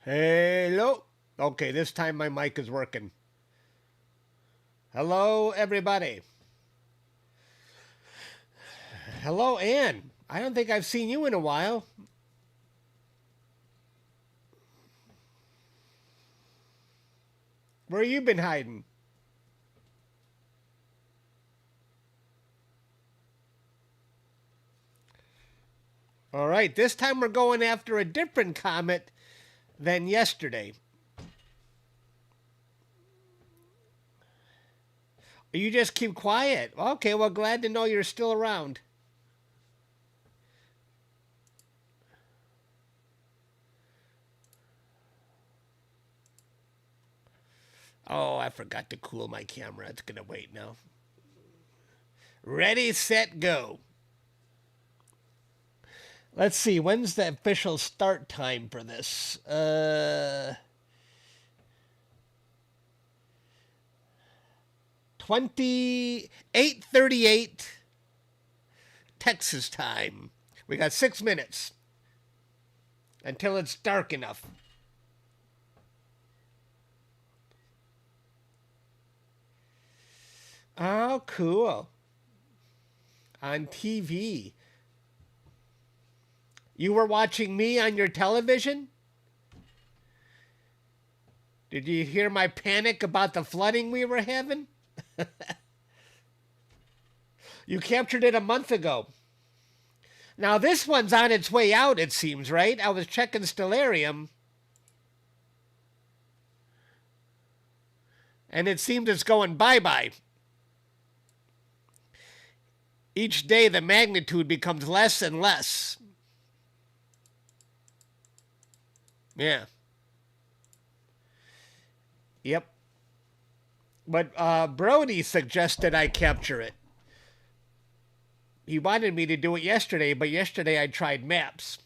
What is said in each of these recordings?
Hello. Okay, this time my mic is working. Hello, everybody. Hello, Ann. I don't think I've seen you in a while. Where you been hiding? All right, this time we're going after a different comet than yesterday. You just keep quiet. Okay, well, glad to know you're still around. Oh, I forgot to cool my camera. It's going to wait now. Ready, set, go. Let's see, when's the official start time for this? 8:38 Texas time. We got 6 minutes until it's dark enough. Oh, cool. On TV. You were watching me on your television? Did you hear my panic about the flooding we were having? You captured it a month ago. Now this one's on its way out, it seems, right? I was checking Stellarium, and it seems it's going bye-bye. Each day the magnitude becomes less and less. Yeah. Yep. But Brody suggested I capture it. He wanted me to do it yesterday, but yesterday I tried maps.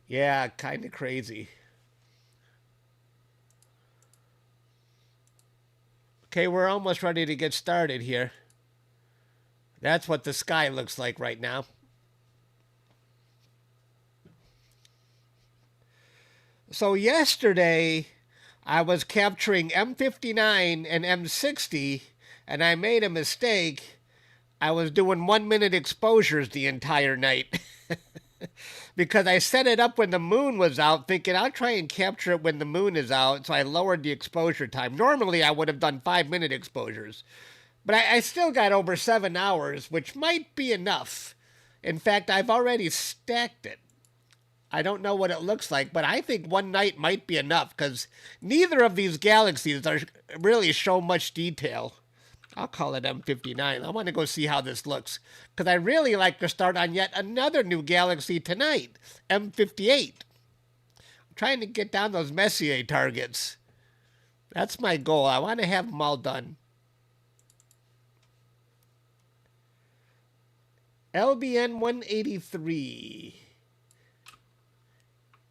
Yeah, kind of crazy. Okay, we're almost ready to get started here. That's what the sky looks like right now. So yesterday, I was capturing M59 and M60, and I made a mistake. I was doing 1 minute exposures the entire night. Because I set it up when the moon was out, thinking I'll try and capture it when the moon is out, so I lowered the exposure time. Normally, I would have done 5 minute exposures, but I still got over 7 hours, which might be enough. In fact, I've already stacked it. I don't know what it looks like, but I think one night might be enough because neither of these galaxies are really show much detail. I'll call it M59. I want to go see how this looks because I really like to start on yet another new galaxy tonight, M58. I'm trying to get down those Messier targets. That's my goal. I want to have them all done. LBN 183.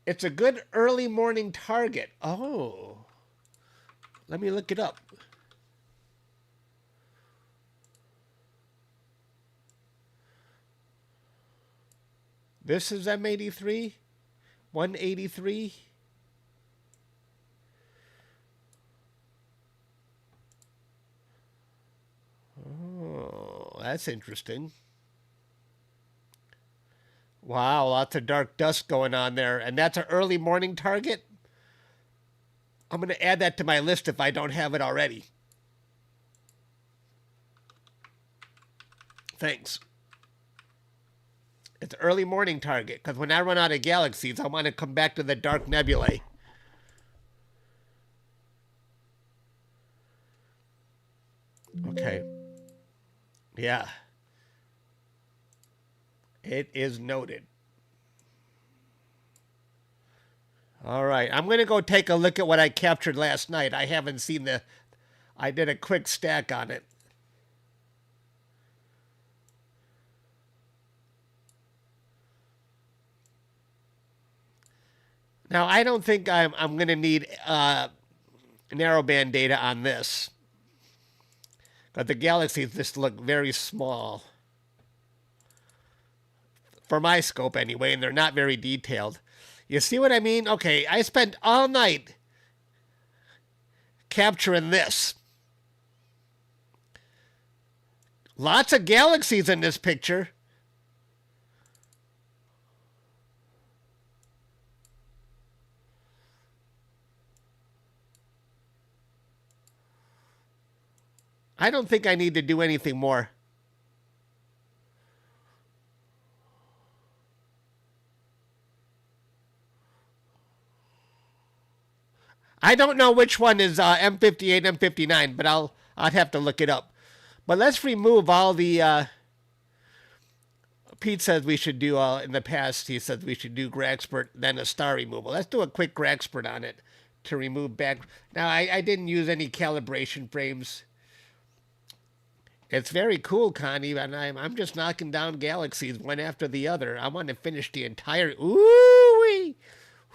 It's a good early morning target. Oh, let me look it up. This is M83, 183. Oh, that's interesting. Wow, lots of dark dust going on there. And that's an early morning target? I'm going to add that to my list if I don't have it already. Thanks. It's an early morning target because when I run out of galaxies, I want to come back to the dark nebulae. Okay. Yeah. It is noted. All right. I'm going to go take a look at what I captured last night. I haven't seen the... I did a quick stack on it. Now, I don't think I'm going to need narrowband data on this. But the galaxies just look very small. for my scope anyway, and they're not very detailed. You see what I mean? Okay, I spent all night capturing this. Lots of galaxies in this picture. I don't think I need to do anything more. I don't know which one is M58, M59, but I'd have to look it up. But let's remove all the. Pete says we should do in the past. He says we should do Graxpert, then a star removal. Let's do a quick Graxpert on it to remove back. Now I didn't use any calibration frames. It's very cool, Connie, and I'm just knocking down galaxies one after the other. I want to finish the entire. Ooh-wee!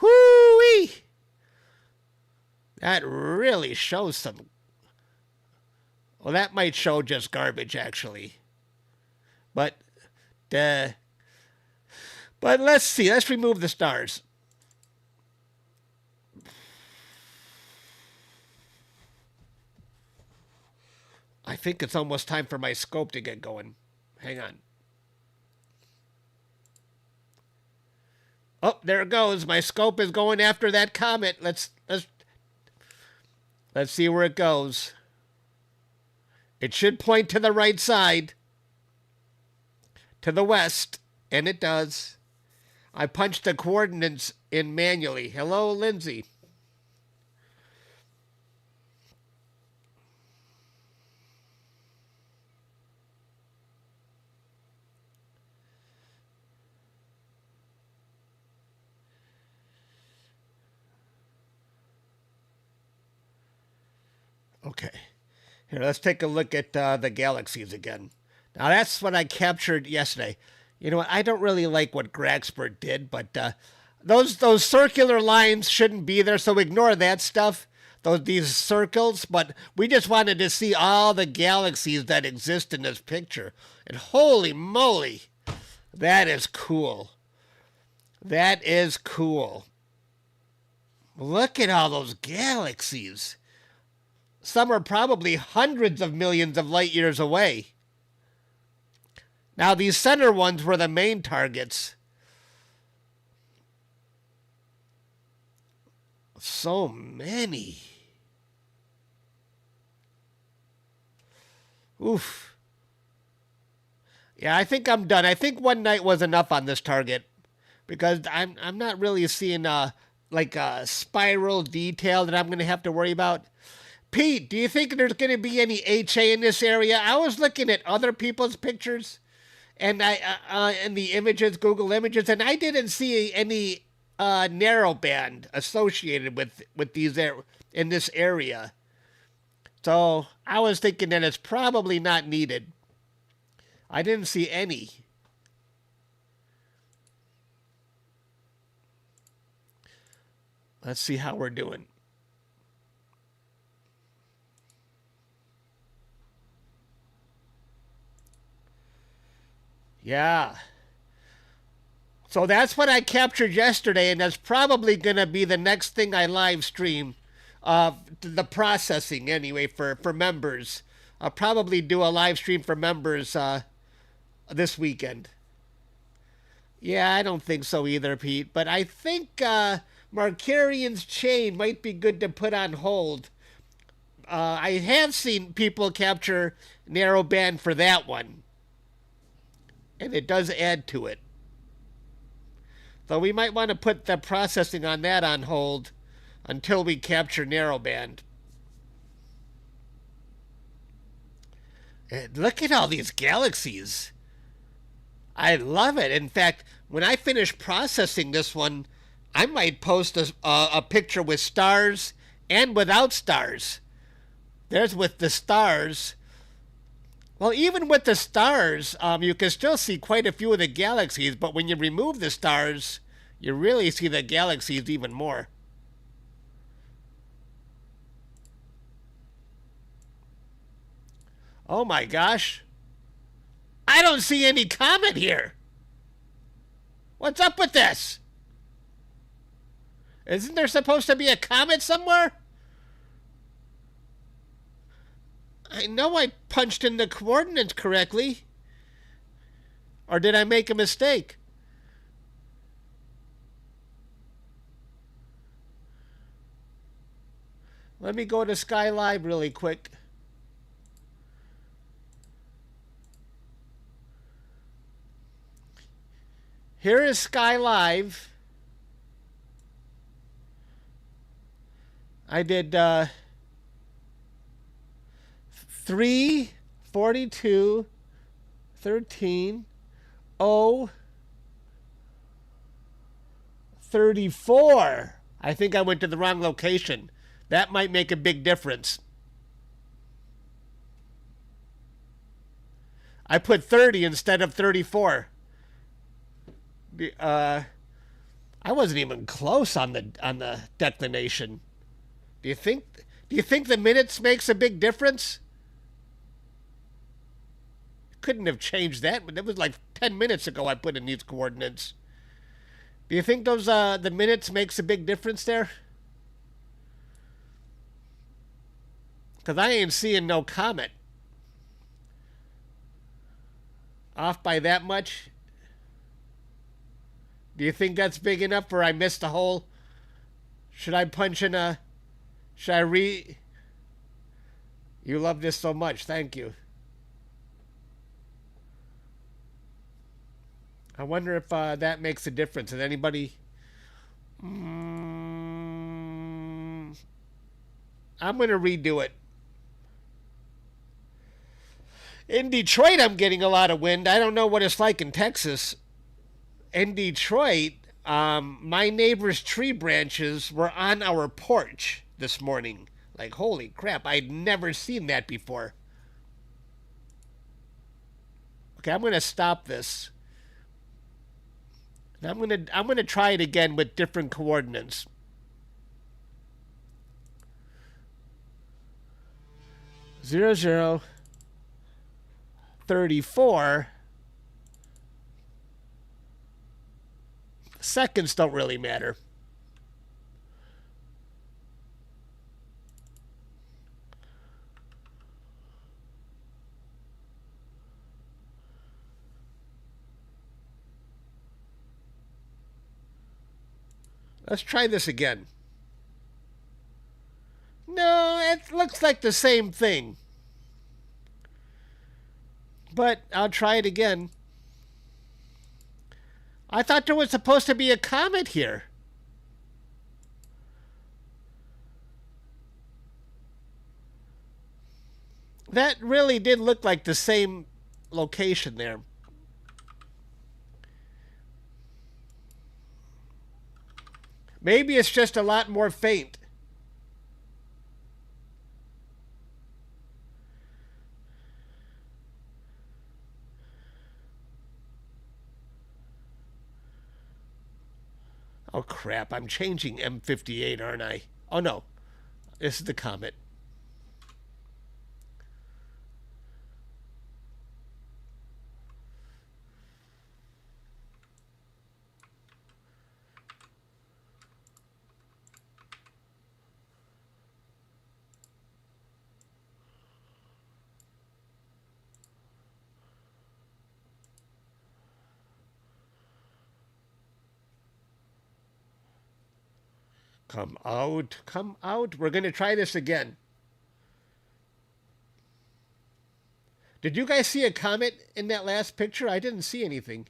Whoo-wee! That really shows some. Well, that might show just garbage, actually. But let's see. Let's remove the stars. I think it's almost time for my scope to get going. Hang on. Oh, there it goes. My scope is going after that comet. Let's see where it goes. It should point to the right side. To the west. And it does. I punched the coordinates in manually. Hello, Lindsay. Okay. Here, let's take a look at the galaxies again. Now, that's what I captured yesterday. You know what? I don't really like what Graxpert did, but those circular lines shouldn't be there, so ignore that stuff, these circles. But we just wanted to see all the galaxies that exist in this picture. And holy moly, that is cool. That is cool. Look at all those galaxies. Some are probably hundreds of millions of light years away. Now, these center ones were the main targets. So many. Oof. Yeah, I think I'm done. I think one night was enough on this target because I'm not really seeing like a spiral detail that I'm going to have to worry about. Pete, do you think there's going to be any HA in this area? I was looking at other people's pictures and and the images, Google Images, and I didn't see any narrowband associated with these in this area. So I was thinking that it's probably not needed. I didn't see any. Let's see how we're doing. Yeah. So that's what I captured yesterday, and that's probably going to be the next thing I live stream. The processing, anyway, for members. I'll probably do a live stream for members this weekend. Yeah, I don't think so either, Pete. But I think Markarian's chain might be good to put on hold. I have seen people capture narrowband for that one. And it does add to it. So we might want to put the processing on that on hold until we capture narrowband. And look at all these galaxies. I love it. In fact, when I finish processing this one, I might post a picture with stars and without stars. There's with the stars. Well, even with the stars, you can still see quite a few of the galaxies, but when you remove the stars, you really see the galaxies even more. Oh my gosh. I don't see any comet here. What's up with this? Isn't there supposed to be a comet somewhere? I know I punched in the coordinates correctly. Or did I make a mistake? Let me go to Sky Live really quick. Here is Sky Live. I did 3, 42, 13, 0, 34. I think I went to the wrong location. That might make a big difference. I put 30 instead of 34. I wasn't even close on the declination. Do you think the minutes makes a big difference? Couldn't have changed that, but it was like 10 minutes ago I put in these coordinates. Do you think those the minutes makes a big difference there? Because I ain't seeing no comet. Off by that much? Do you think that's big enough or I missed the whole... Should I punch in a... Should I You love this so much. Thank you. I wonder if that makes a difference. Does anybody... I'm going to redo it. In Detroit, I'm getting a lot of wind. I don't know what it's like in Texas. In Detroit, my neighbor's tree branches were on our porch this morning. Like, holy crap, I'd never seen that before. Okay, I'm going to stop this. And I'm going to try it again with different coordinates. Zero, 0, 34. Seconds don't really matter. Let's try this again. No, it looks like the same thing. But I'll try it again. I thought there was supposed to be a comet here. That really did look like the same location there. Maybe it's just a lot more faint. Oh crap, I'm changing M58, aren't I? Oh no, this is the Comet. Come out, come out. We're going to try this again. Did you guys see a comet in that last picture? I didn't see anything.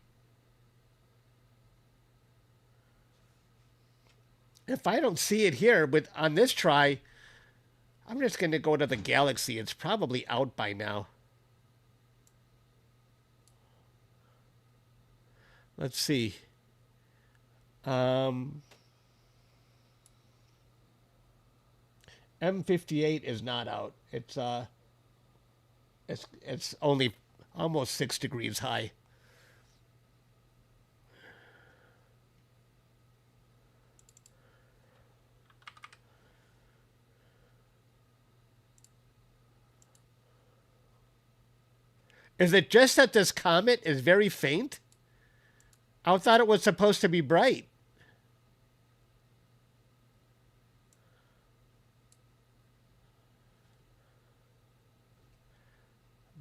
If I don't see it here on this try, I'm just going to go to the galaxy. It's probably out by now. Let's see. M58 is not out. It's only almost 6 degrees high. Is it just that this comet is very faint? I thought it was supposed to be bright.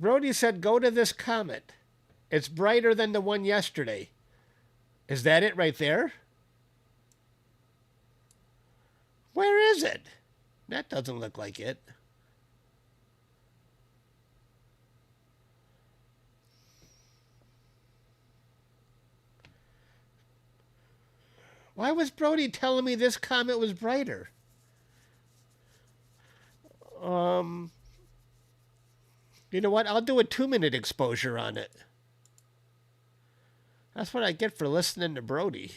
Brody said, go to this comet. It's brighter than the one yesterday. Is that it right there? Where is it? That doesn't look like it. Why was Brody telling me this comet was brighter? You know what? I'll do a 2-minute exposure on it. That's what I get for listening to Brody.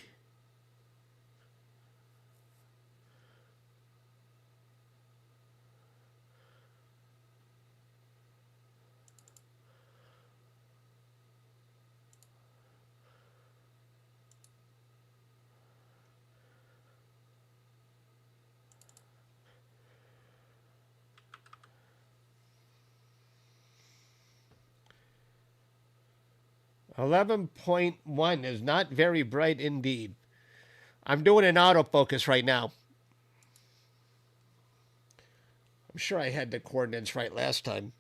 .1 is not very bright indeed. I'm doing an autofocus right now. I'm sure I had the coordinates right last time.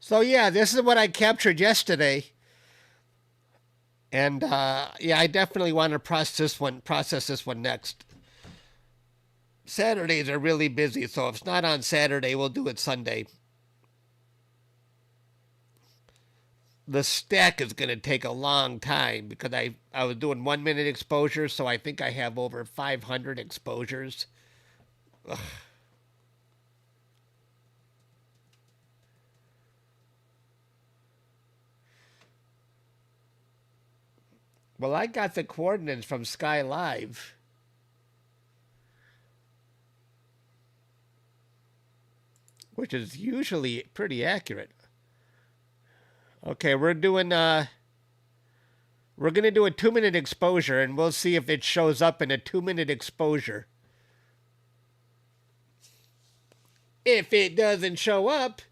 So yeah, this is what I captured yesterday. And yeah, I definitely want to process this one next. Saturdays are really busy, so if it's not on Saturday, we'll do it Sunday. The stack is going to take a long time because I was doing 1-minute exposures, so I think I have over 500 exposures. Ugh. Well, I got the coordinates from Sky Live. Which is usually pretty accurate. Okay, we're going to do a 2-minute exposure, and we'll see if it shows up in a 2-minute exposure. If it doesn't show up,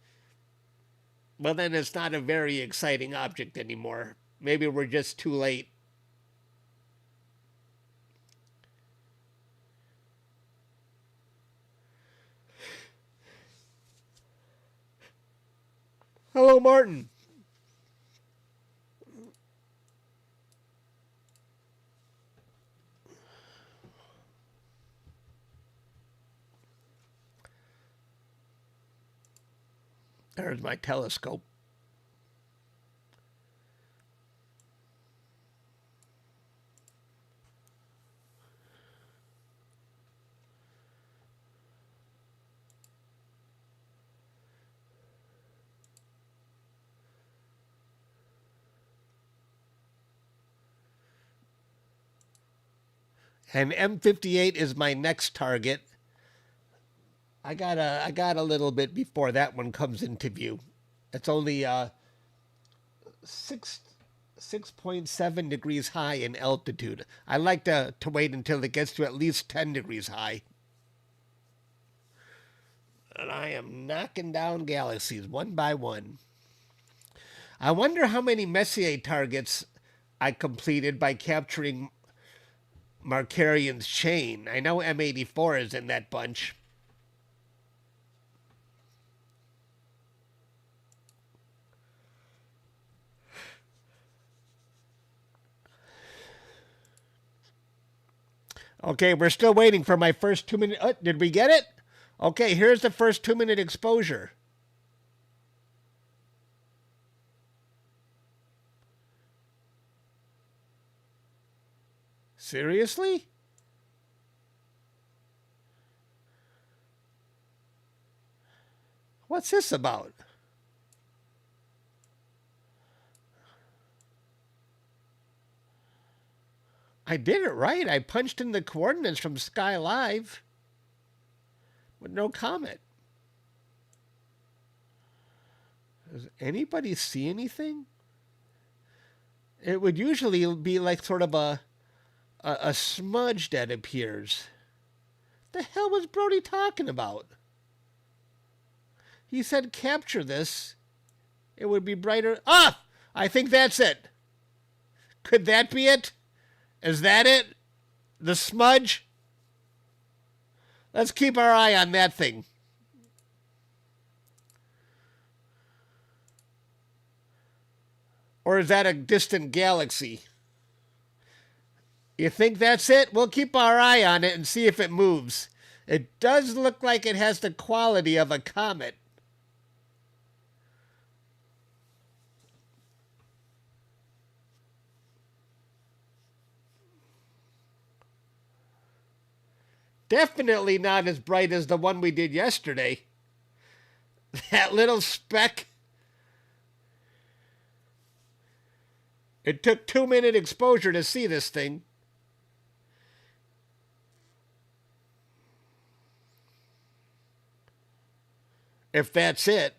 well, then it's not a very exciting object anymore. Maybe we're just too late. Hello, Martin. There's my telescope. And M58 is my next target. I got a little bit before that one comes into view. It's only 6.7 degrees high in altitude. I like to wait until it gets to at least 10 degrees high. And I am knocking down galaxies one by one. I wonder how many Messier targets I completed by capturing Markarian's chain. I know M84 is in that bunch. Okay, we're still waiting for my first 2-minute... Oh, did we get it? Okay, here's the first 2-minute exposure. Seriously? What's this about? I did it right. I punched in the coordinates from Sky Live with no comment. Does anybody see anything? It would usually be like sort of a smudge that appears. The hell was Brody talking about? He said capture this. It would be brighter. Ah! I think that's it. Could that be it? Is that it? The smudge? Let's keep our eye on that thing. Or is that a distant galaxy? You think that's it? We'll keep our eye on it and see if it moves. It does look like it has the quality of a comet. Definitely not as bright as the one we did yesterday. That little speck. It took 2-minute exposure to see this thing. If that's it.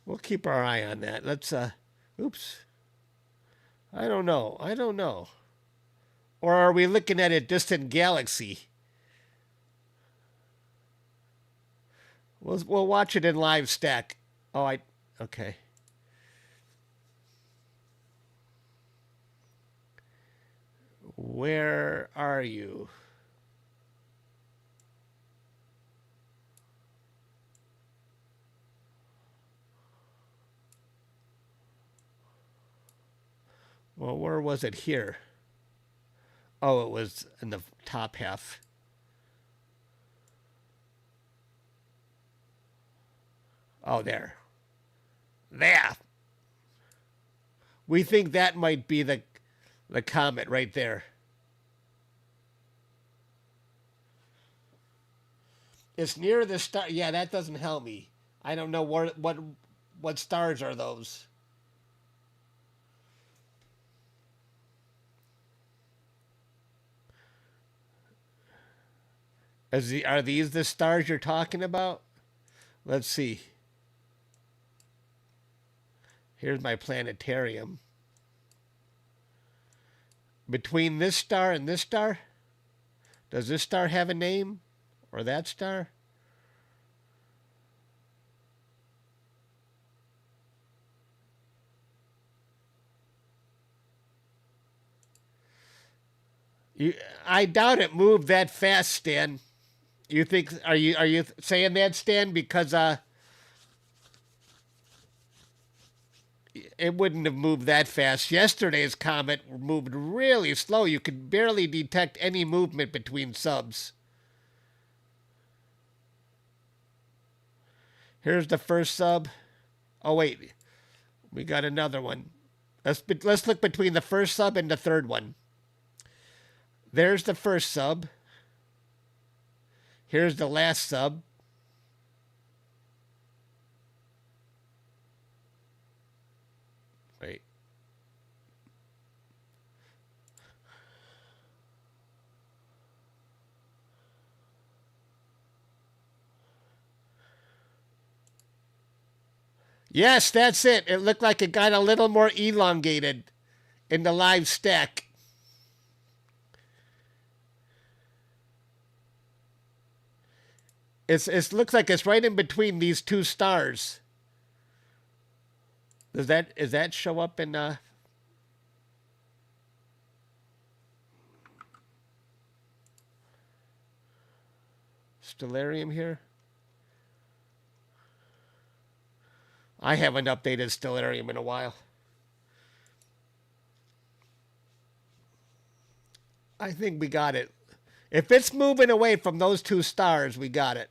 We'll keep our eye on that. Let's, oops. I don't know. Or are we looking at a distant galaxy? We'll watch it in live stack. Oh, okay. Where are you? Well, where was it here? Oh, it was in the top half. Oh, there. There. We think that might be the comet right there. It's near the star. Yeah, that doesn't help me. I don't know what stars are those. Are these the stars you're talking about? Let's see. Here's my planetarium. Between this star and this star? Does this star have a name? Or that star? I doubt it moved that fast, Stan. You think? Are you saying that, Stan? Because it wouldn't have moved that fast. Yesterday's comet moved really slow. You could barely detect any movement between subs. Here's the first sub. Oh wait, we got another one. Let's look between the first sub and the third one. There's the first sub. Here's the last sub. Wait. Yes, that's it. It looked like it got a little more elongated in the live stack. It looks like it's right in between these two stars. Does that show up in Stellarium here? I haven't updated Stellarium in a while. I think we got it. If it's moving away from those two stars, we got it.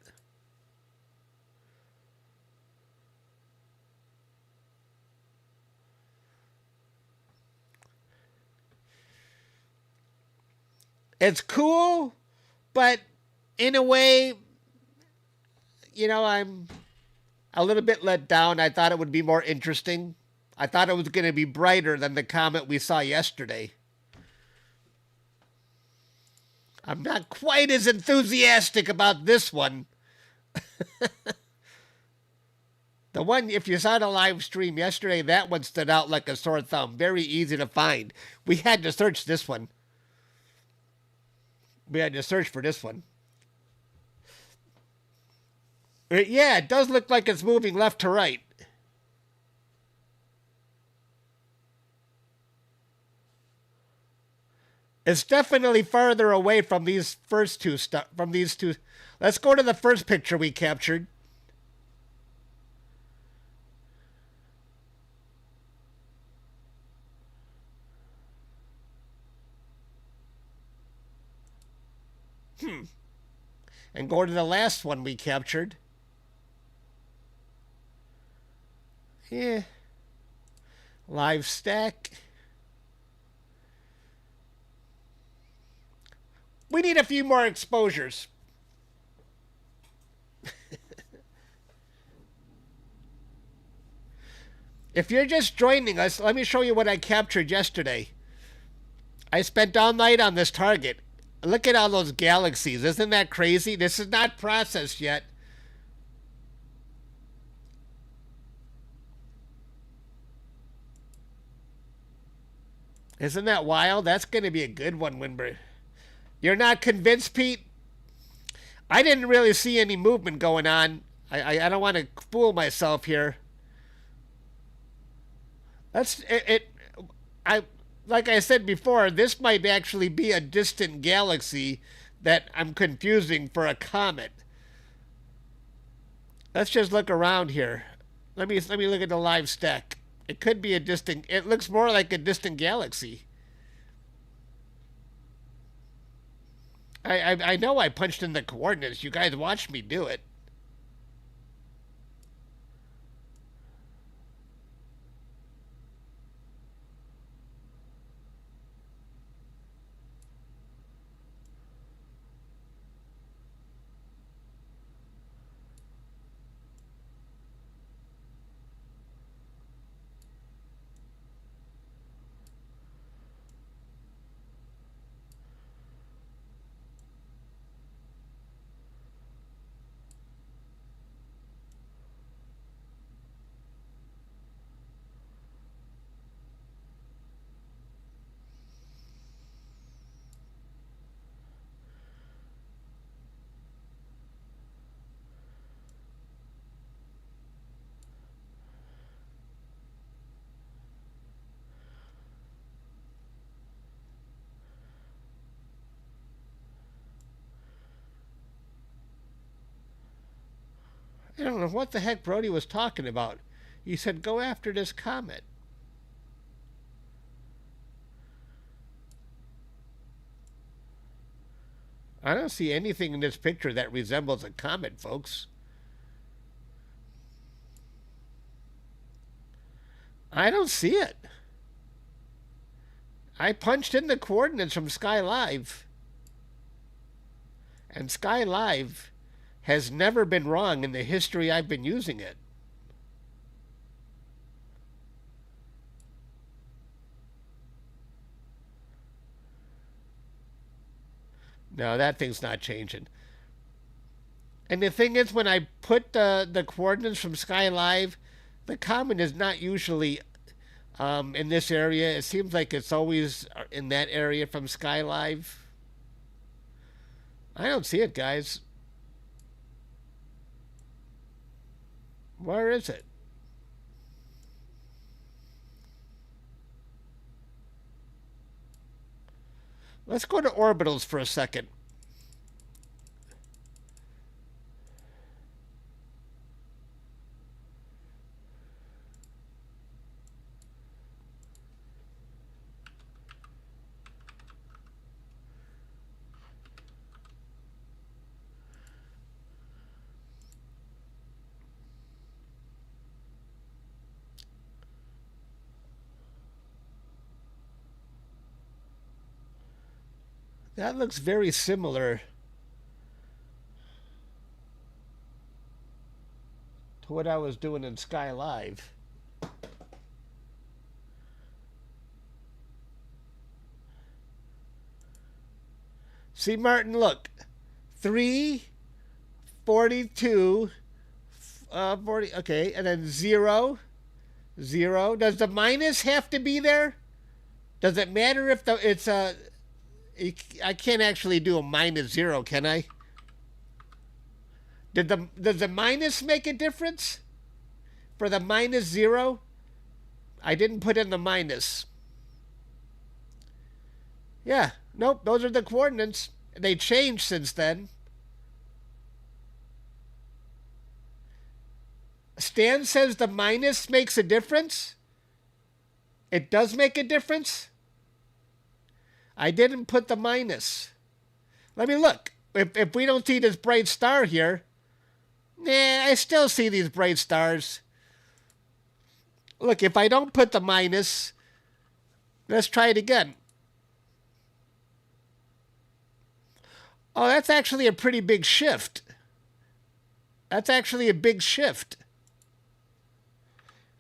It's cool, but in a way, you know, a little bit let down. I thought it would be more interesting. I thought it was going to be brighter than the comet we saw yesterday. I'm not quite as enthusiastic about this one. The one, if you saw the live stream yesterday, that one stood out like a sore thumb. Very easy to find. We had to search this one. We had to search for this one. Yeah, it does look like it's moving left to right. It's definitely farther away from these first two from these two. Let's go to the first picture we captured. And go to the last one we captured. Yeah. Live stack. We need a few more exposures. If you're just joining us, let me show you what I captured yesterday. I spent all night on this target. Look at all those galaxies. Isn't that crazy? This is not processed yet. Isn't that wild? That's going to be a good one, Winberg. You're not convinced, Pete? I didn't really see any movement going on. I don't want to fool myself here. Like I said before, this might actually be a distant galaxy that I'm confusing for a comet. Let's just look around here. Let me look at the live stack. It could be a distant. It looks more like a distant galaxy. I know I punched in the coordinates. You guys watched me do it. I don't know what the heck Brody was talking about. He said, go after this comet. I don't see anything in this picture that resembles a comet, folks. I don't see it. I punched in the coordinates from Sky Live. And Sky Live has never been wrong in the history I've been using it. No, that thing's not changing. And the thing is, when I put the coordinates from Sky Live, the comet is not usually in this area. It seems like it's always in that area from Sky Live. I don't see it, guys. Where is it? Let's go to orbitals for a second. That looks very similar to what I was doing in Sky Live. See, Martin, look. 3, 42, 40, okay, and then 0, 0. Does the minus have to be there? Does it matter if it's a... I can't actually do a minus 0, can I? Does the minus make a difference? For the minus 0? I didn't put in the minus. Yeah, nope, those are the coordinates. They changed since then. Stan says the minus makes a difference. It does make a difference. I didn't put the minus. Let me look. If we don't see this bright star here, I still see these bright stars. Look, if I don't put the minus, let's try it again. Oh, that's actually a pretty big shift. That's actually a big shift.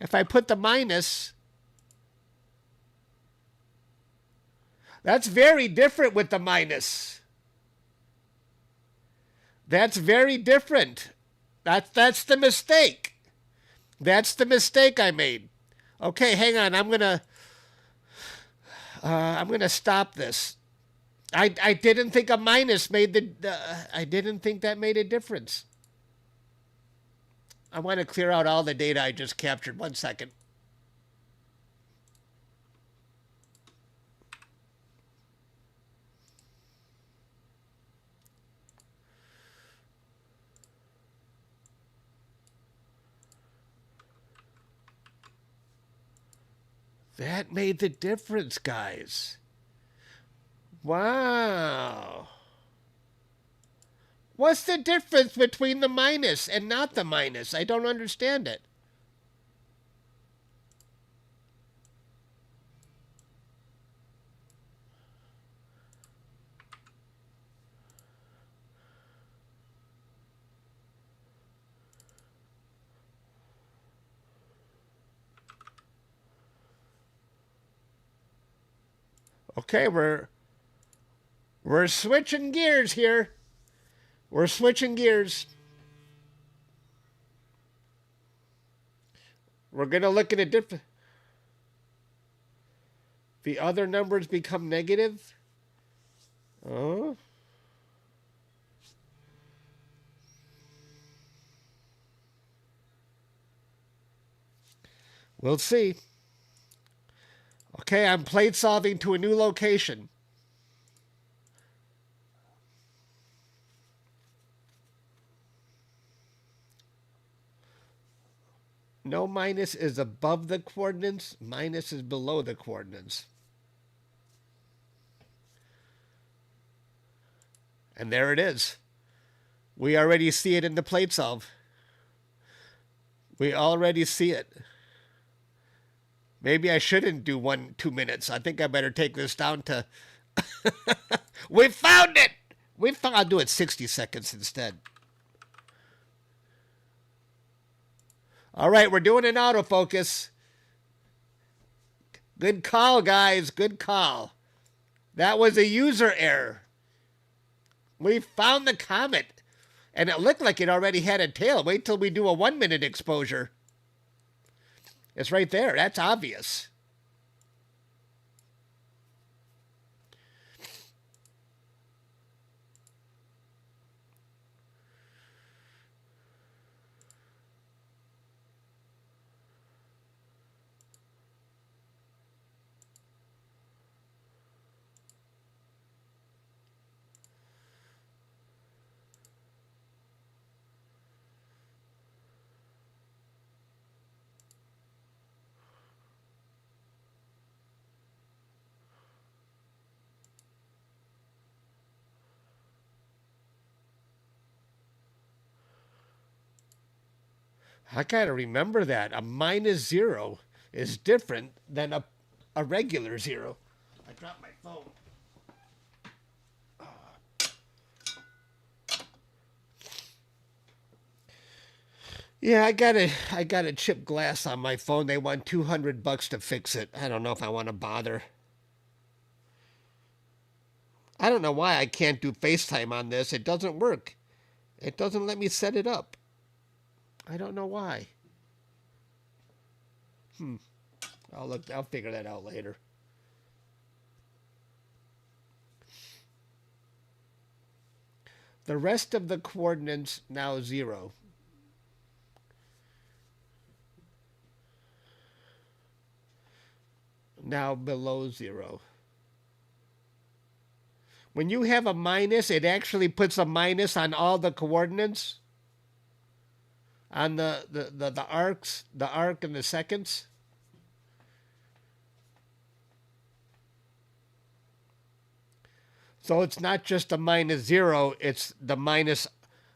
If I put the minus, that's very different with the minus. That's very different. That's the mistake. That's the mistake I made. Okay, hang on. I'm gonna stop this. I didn't think a minus made I didn't think that made a difference. I want to clear out all the data I just captured. 1 second. That made the difference, guys. Wow. What's the difference between the minus and not the minus? I don't understand it. Okay, we're switching gears here. We're switching gears. We're going to look at a different... The other numbers become negative? Oh. We'll see. Okay, I'm plate solving to a new location. No minus is above the coordinates. Minus is below the coordinates. And there it is. We already see it in the plate solve. We already see it. Maybe I shouldn't do 2 minutes. I think I better take this down to... We found it! I'll do it 60 seconds instead. All right, we're doing an autofocus. Good call, guys. Good call. That was a user error. We found the comet. And it looked like it already had a tail. Wait till we do a 1 minute exposure. It's right there. That's obvious. I gotta remember that. A minus 0 is different than a regular 0. I dropped my phone. Yeah, I got a chipped glass on my phone. They want $200 to fix it. I don't know if I want to bother. I don't know why I can't do FaceTime on this. It doesn't work. It doesn't let me set it up. I don't know why. I'll figure that out later. The rest of the coordinates now 0. Now below 0. When you have a minus, it actually puts a minus on all the coordinates. On the arcs, the arc and the seconds. So it's not just a -0, it's the minus,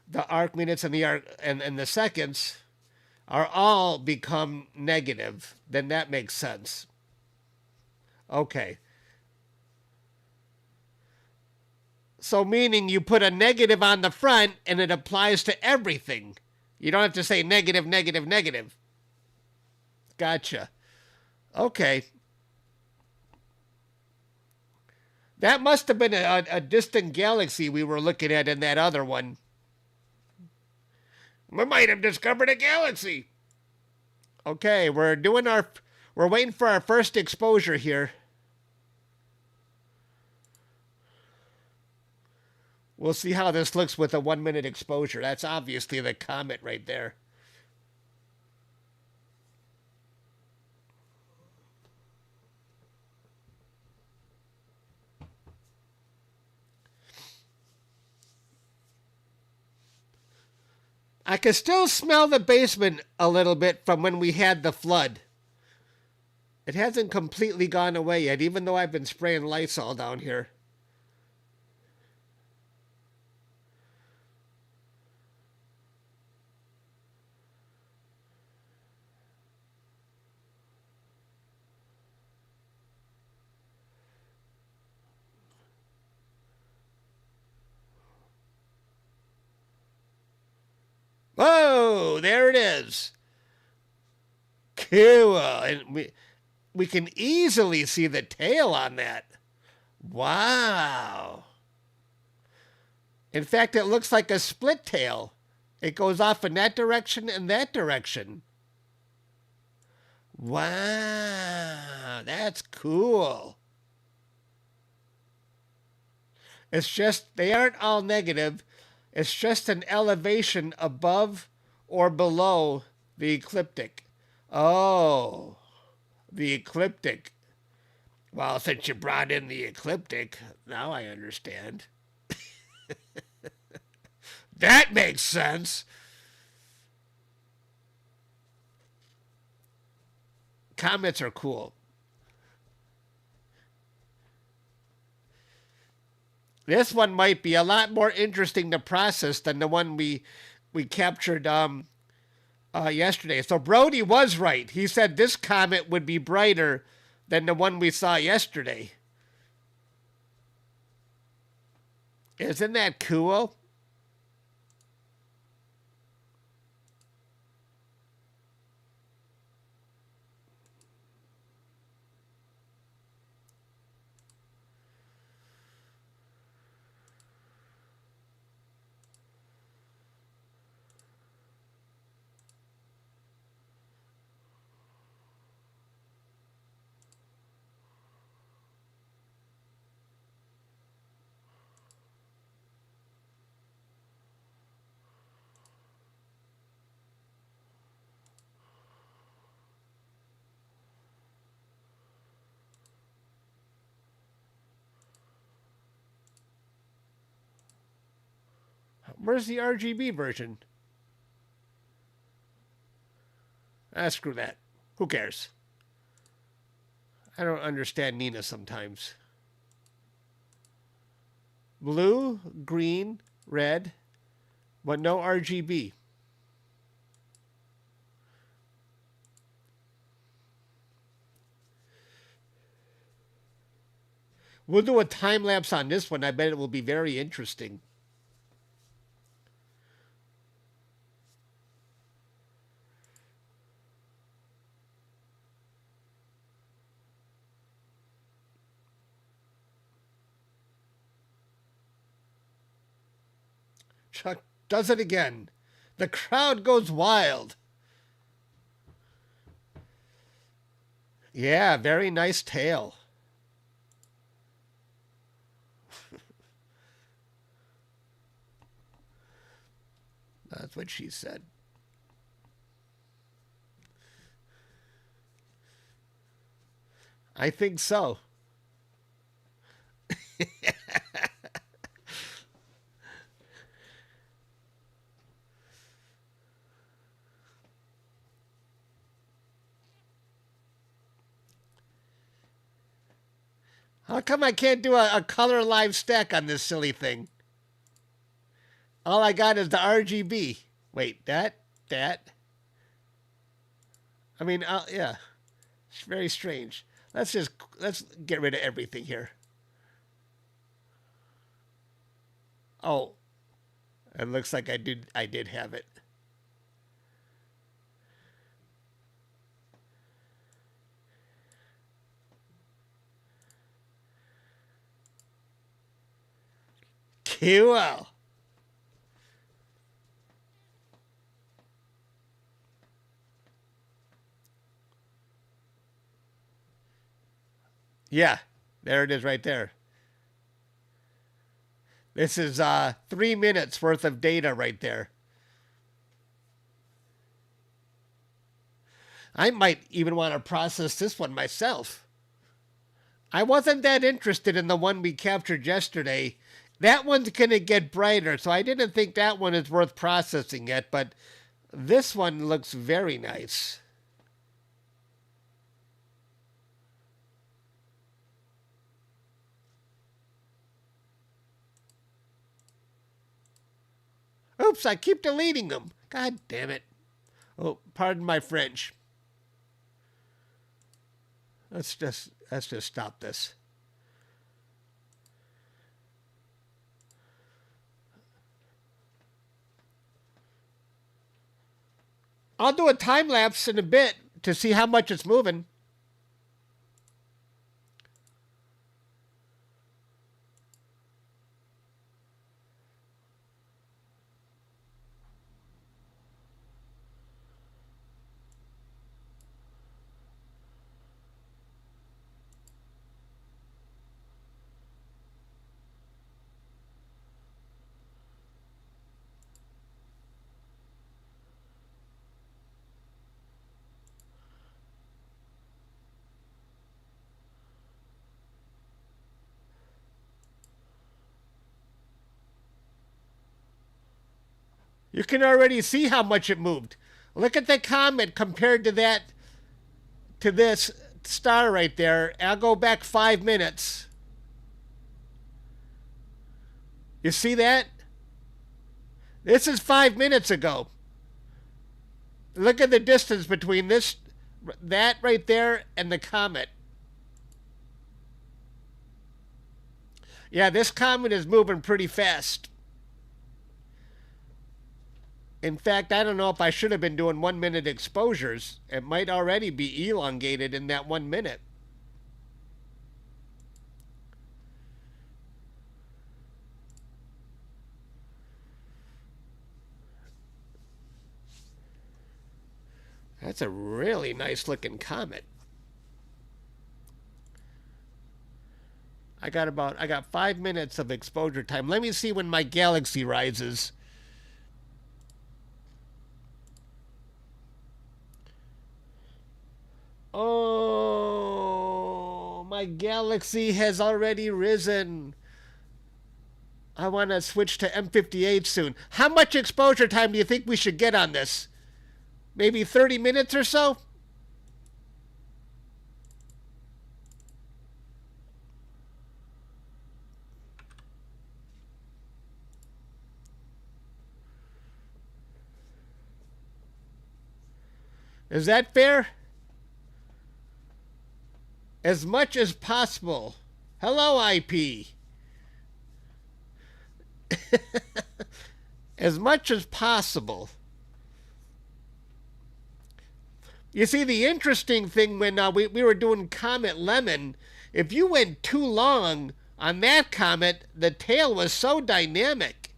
the arc minutes and the arc and the seconds are all become negative. Then that makes sense. Okay. So meaning you put a negative on the front and it applies to everything. You don't have to say negative, negative, negative. Gotcha. Okay. That must have been a distant galaxy we were looking at in that other one. We might have discovered a galaxy. Okay, we're waiting for our first exposure here. We'll see how this looks with a 1-minute exposure. That's obviously the comet right there. I can still smell the basement a little bit from when we had the flood. It hasn't completely gone away yet, even though I've been spraying Lysol down here. Whoa, there it is. Cool. And we can easily see the tail on that. Wow. In fact, it looks like a split tail. It goes off in that direction and that direction. Wow, that's cool. It's just, they aren't all negative. It's just an elevation above or below the ecliptic. Oh, the ecliptic. Well, since you brought in the ecliptic, now I understand. That makes sense. Comets are cool. This one might be a lot more interesting to process than the one we captured yesterday. So Brody was right. He said this comet would be brighter than the one we saw yesterday. Isn't that cool? Where's the RGB version? Screw that. Who cares? I don't understand Nina sometimes. Blue, green, red, but no RGB. We'll do a time lapse on this one. I bet it will be very interesting. Chuck does it again. The crowd goes wild. Yeah, very nice tail. That's what she said. I think so. How come I can't do a color live stack on this silly thing? All I got is the RGB. Wait, that. I mean, yeah. It's very strange. Let's get rid of everything here. Oh, it looks like I did have it. QL. Yeah, there it is right there. This is 3 minutes worth of data right there. I might even want to process this one myself. I wasn't that interested in the one we captured yesterday. That one's going to get brighter, so I didn't think that one is worth processing yet, but this one looks very nice. Oops, I keep deleting them. God damn it. Oh, pardon my French. Let's just stop this. I'll do a time lapse in a bit to see how much it's moving. You can already see how much it moved. Look at the comet compared to this star right there. I'll go back 5 minutes. You see that? This is 5 minutes ago. Look at the distance between that right there and the comet. Yeah, this comet is moving pretty fast. In fact, I don't know if I should have been doing 1 minute exposures. It might already be elongated in that 1 minute. That's a really nice looking comet. I got 5 minutes of exposure time. Let me see when my galaxy rises. Oh, my galaxy has already risen. I want to switch to M58 soon. How much exposure time do you think we should get on this? Maybe 30 minutes or so? Is that fair? As much as possible. Hello, IP. As much as possible. You see, the interesting thing when we were doing Comet Lemon, if you went too long on that comet, the tail was so dynamic.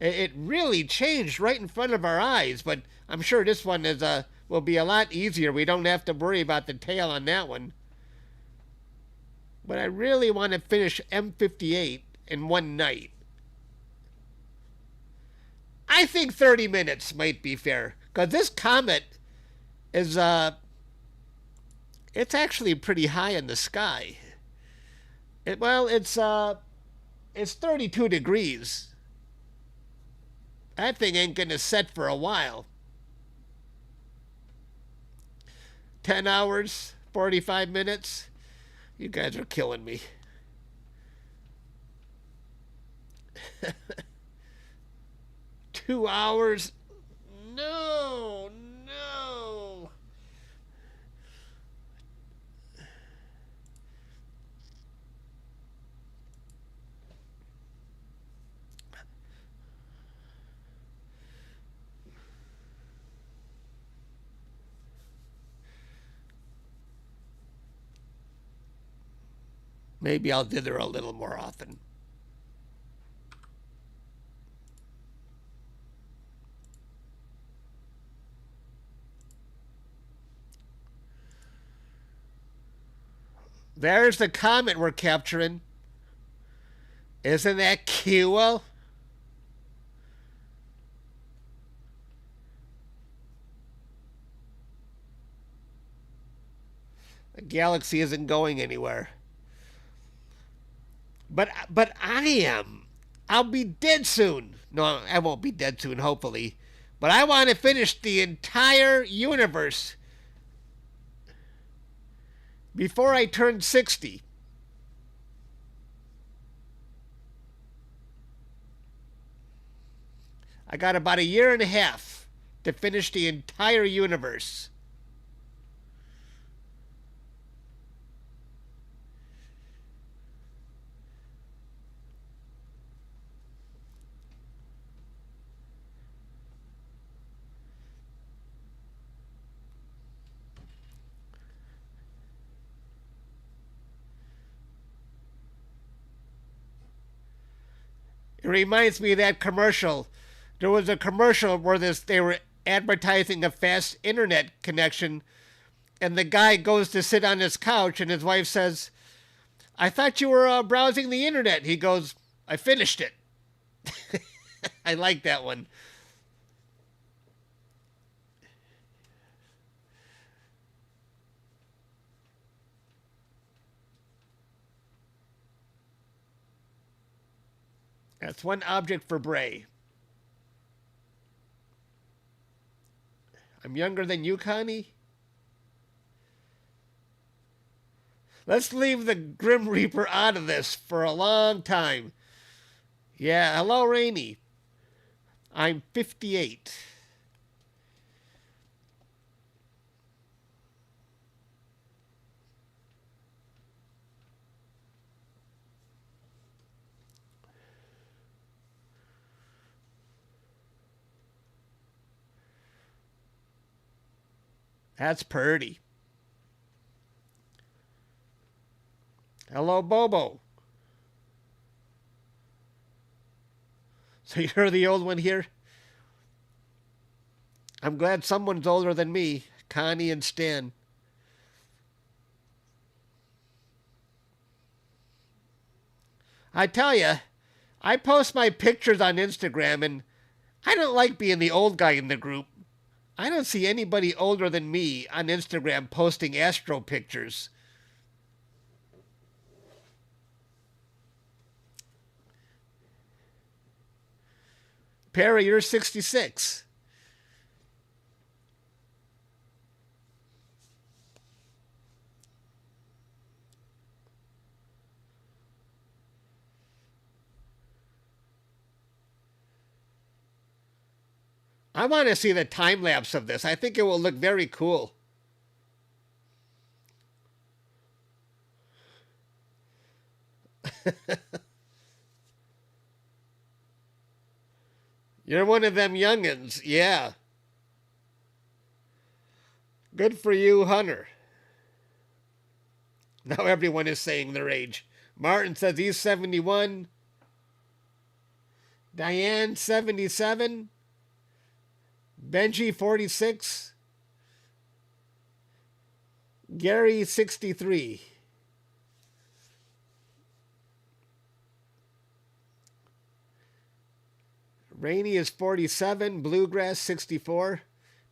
It really changed right in front of our eyes, but I'm sure this one is will be a lot easier. We don't have to worry about the tail on that one. But I really want to finish M58 in one night. I think 30 minutes might be fair, because this comet is it's actually pretty high in the sky. It's 32 degrees. That thing ain't gonna set for a while. 10 hours, 45 minutes. You guys are killing me. Two hours? No, no. Maybe I'll dither a little more often. There's the comet we're capturing. Isn't that cool? The galaxy isn't going anywhere. But I am. I'll be dead soon. No, I won't be dead soon, hopefully. But I want to finish the entire universe before I turn 60. I got about a year and a half to finish the entire universe. It reminds me of that commercial. There was a commercial where they were advertising a fast internet connection, and the guy goes to sit on his couch, and his wife says, "I thought you were browsing the internet." He goes, "I finished it." I like that one. That's one object for Bray. I'm younger than you, Connie? Let's leave the Grim Reaper out of this for a long time. Yeah, hello, Rainy. I'm 58. That's purty. Hello, Bobo. So you're the old one here? I'm glad someone's older than me, Connie and Stan. I tell you, I post my pictures on Instagram, and I don't like being the old guy in the group. I don't see anybody older than me on Instagram posting astro pictures. Perry, you're 66. I want to see the time lapse of this. I think it will look very cool. You're one of them youngins, yeah. Good for you, Hunter. Now everyone is saying their age. Martin says he's 71. Diane 77, Benji 46, Gary 63. Rainey is 47, Bluegrass 64,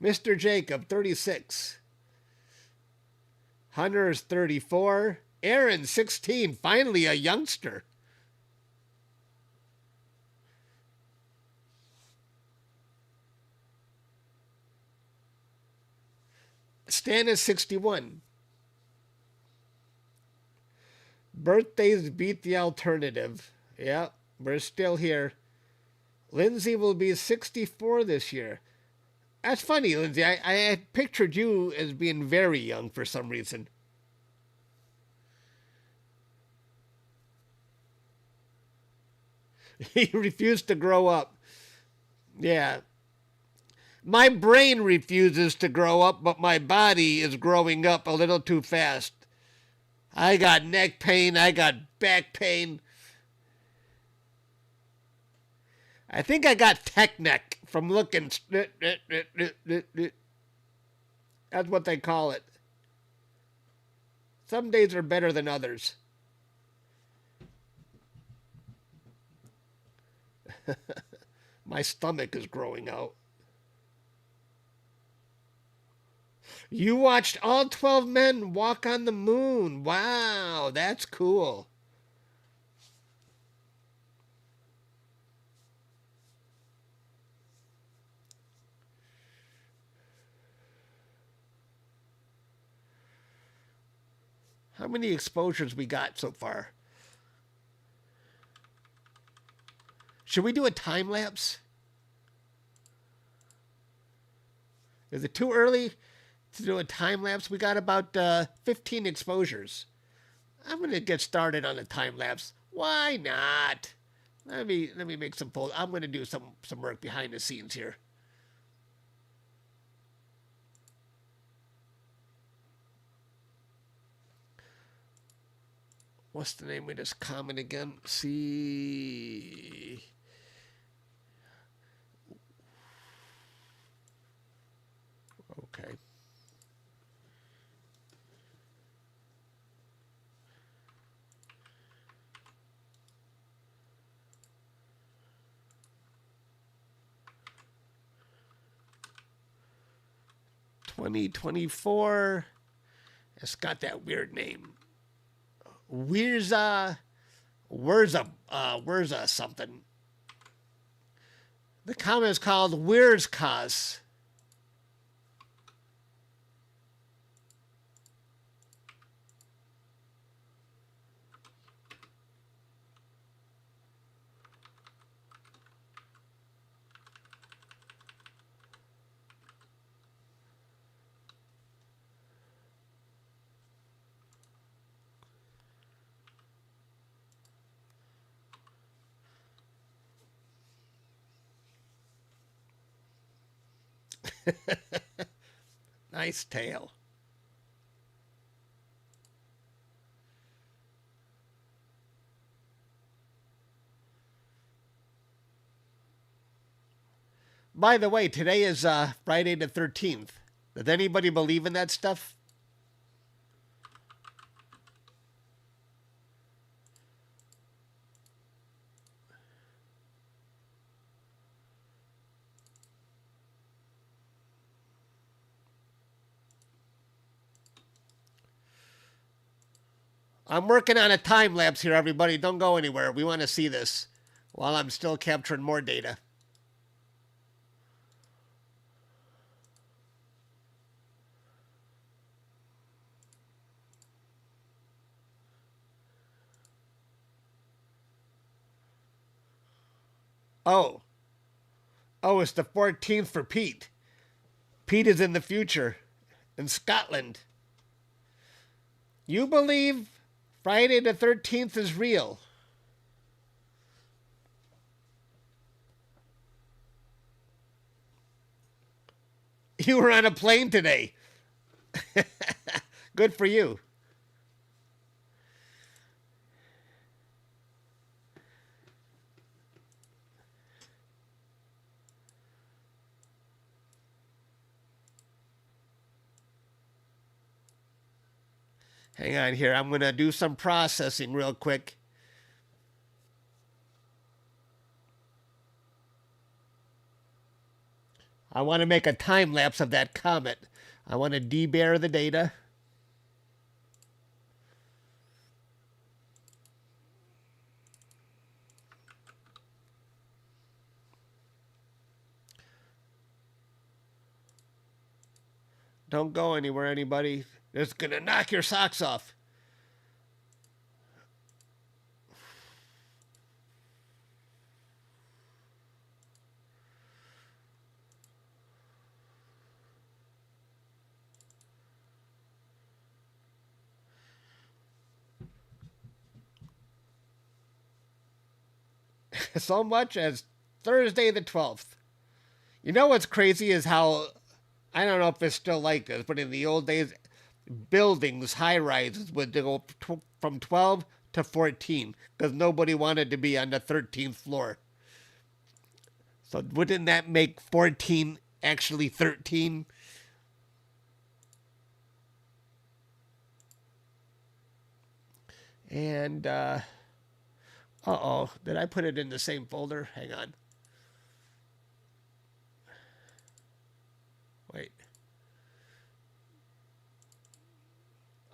Mr. Jacob 36, Hunter is 34, Aaron 16, finally a youngster. Stan is 61. Birthdays beat the alternative. Yeah, we're still here. Lindsay will be 64 this year. That's funny, Lindsay. I had pictured you as being very young for some reason. He refused to grow up. Yeah. My brain refuses to grow up, but my body is growing up a little too fast. I got neck pain. I got back pain. I think I got tech neck from looking. That's what they call it. Some days are better than others. My stomach is growing out. You watched all 12 men walk on the moon. Wow, that's cool. How many exposures we got so far? Should we do a time lapse? Is it too early to do a time lapse? We got about 15 exposures. I'm going to get started on a time lapse. Why not? Let me make some polls. I'm going to do some work behind the scenes here. What's the name of this comment again? See. Okay. $2024. It's got that weird name. Wierzchoś something. The comment is called Wierzchoś. Nice tail. By the way, today is Friday the 13th. Does anybody believe in that stuff? I'm working on a time lapse here, everybody. Don't go anywhere. We want to see this while I'm still capturing more data. Oh. Oh, it's the 14th for Pete. Pete is in the future in Scotland. You believe Friday the 13th is real? You were on a plane today. Good for you. Hang on here. I'm going to do some processing real quick. I want to make a time lapse of that comet. I want to debear the data. Don't go anywhere, anybody. It's going to knock your socks off. So much as Thursday the 12th. You know what's crazy is how, I don't know if it's still like this, but in the old days, buildings, high rises, would go from 12 to 14 because nobody wanted to be on the 13th floor. So wouldn't that make 14 actually 13? And, uh-oh, did I put it in the same folder? Hang on. Wait.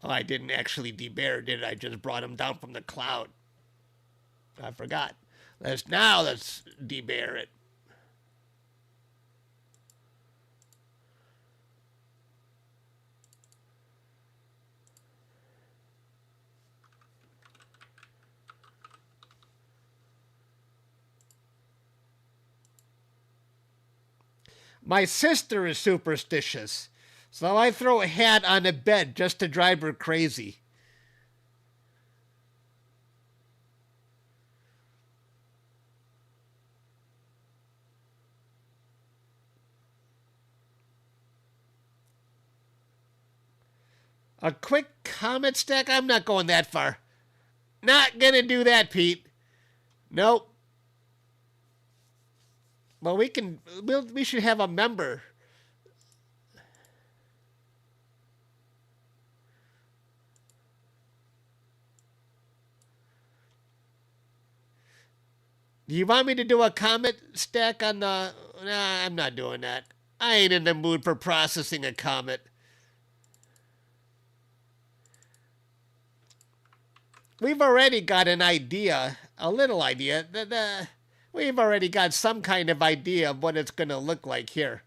Oh, I didn't actually debear, did I? Just brought him down from the cloud. I forgot. Let's debear it. My sister is superstitious, so I throw a hat on a bed just to drive her crazy. A quick comet stack? I'm not going that far. Not gonna do that, Pete. Nope. Well, we should have a member. Do you want me to do a comet stack on the... Nah, I'm not doing that. I ain't in the mood for processing a comet. We've already got an idea, a little idea. We've already got some kind of idea of what it's going to look like here.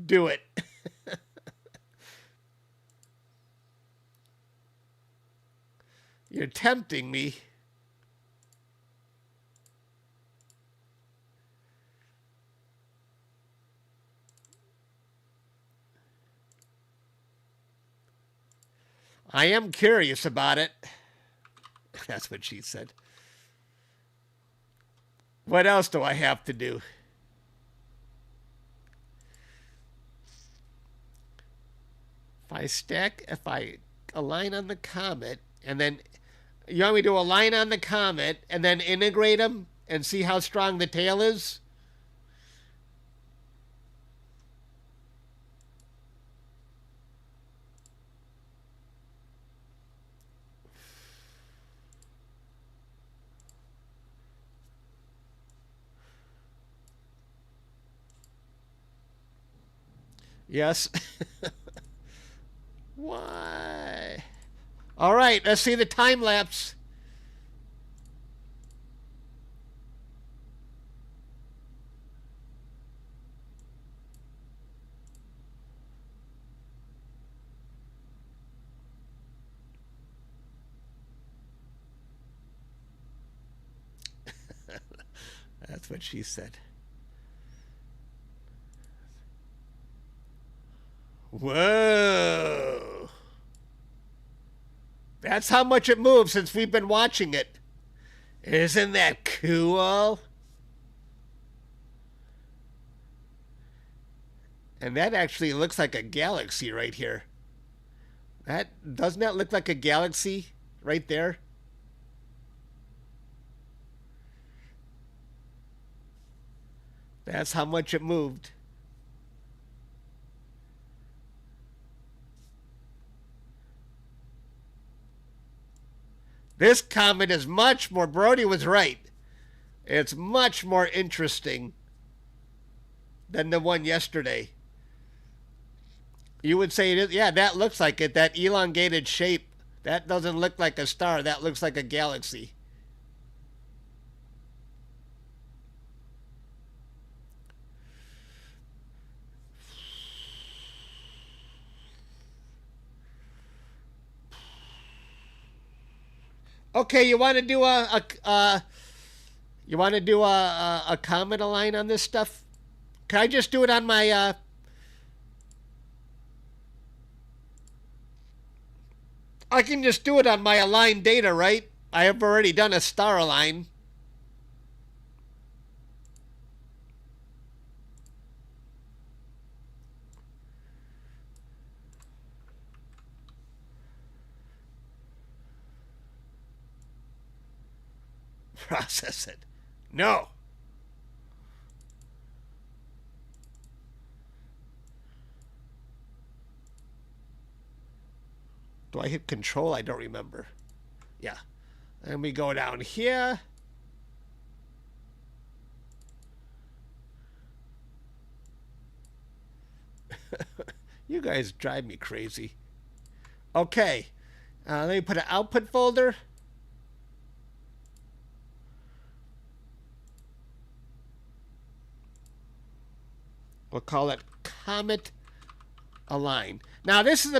Do it. You're tempting me. I am curious about it. That's what she said. What else do I have to do? If I align on the comet, and then you want me to align on the comet and then integrate them and see how strong the tail is? Yes. Why? All right, let's see the time lapse. That's what she said. Whoa. That's how much it moves since we've been watching it. Isn't that cool? And that actually looks like a galaxy right here. Doesn't that look like a galaxy right there? That's how much it moved. This comet is much more, Brody was right. It's much more interesting than the one yesterday. You would say, it is, yeah, that looks like it. That elongated shape, that doesn't look like a star. That looks like a galaxy. Okay, you want to do you want to do a comment align on this stuff? Can I just do it on my I can just do it on my align data, right? I have already done a star align. Process it. No. Do I hit control? I don't remember. Yeah. And we go down here. You guys drive me crazy. Okay. Let me put an output folder. We'll call it Comet Align. Now this is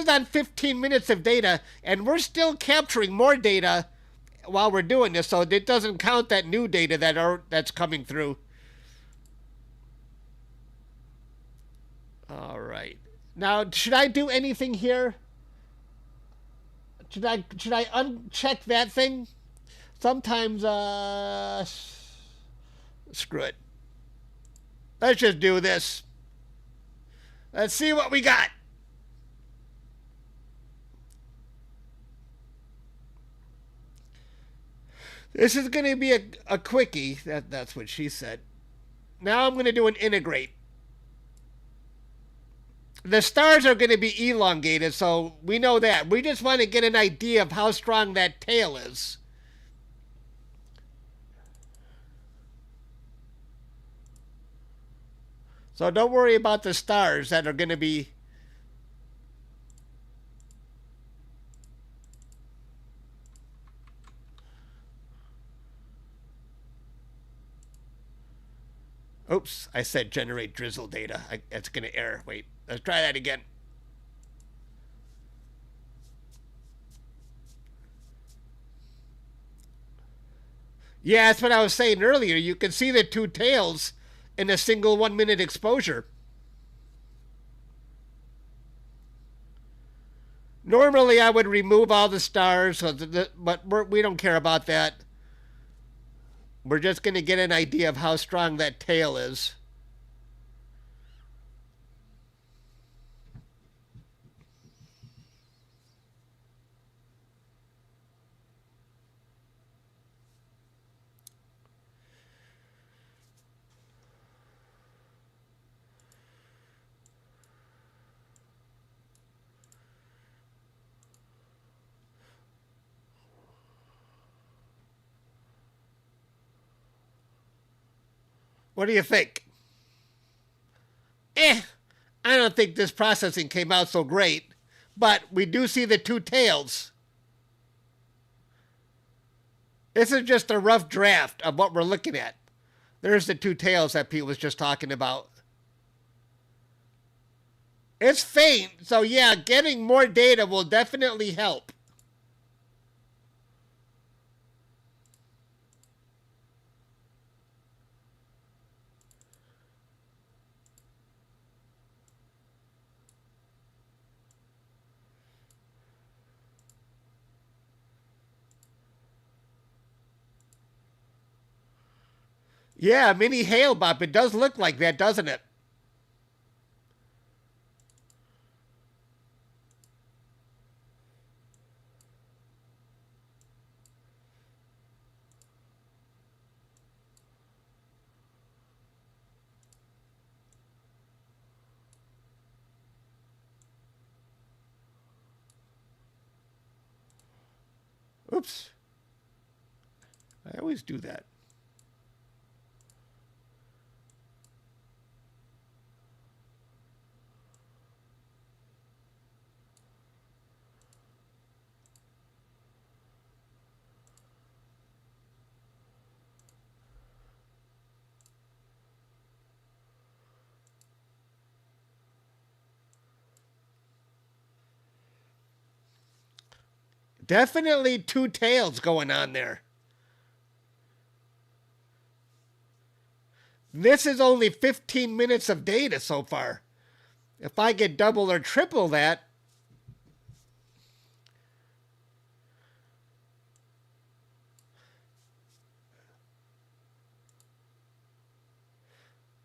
on 15 minutes of data, and we're still capturing more data while we're doing this, so it doesn't count that new data that's coming through. All right. Now, should I do anything here? Should I uncheck that thing? Sometimes screw it. Let's just do this. Let's see what we got. This is going to be a quickie. That's what she said. Now I'm going to do an integrate. The stars are going to be elongated, so we know that. We just want to get an idea of how strong that tail is. So don't worry about the stars that are going to be... Oops, I said generate drizzle data. That's going to error. Wait, let's try that again. Yeah, that's what I was saying earlier. You can see the two tails in a single 1 minute exposure. Normally I would remove all the stars, but we don't care about that. We're just going to get an idea of how strong that tail is. What do you think? I don't think this processing came out so great, but we do see the two tails. This is just a rough draft of what we're looking at. There's the two tails that Pete was just talking about. It's faint, so yeah, getting more data will definitely help. Yeah, mini hail bop. It does look like that, doesn't it? Whoops. I always do that. Definitely two tails going on there. This is only 15 minutes of data so far. If I get double or triple that,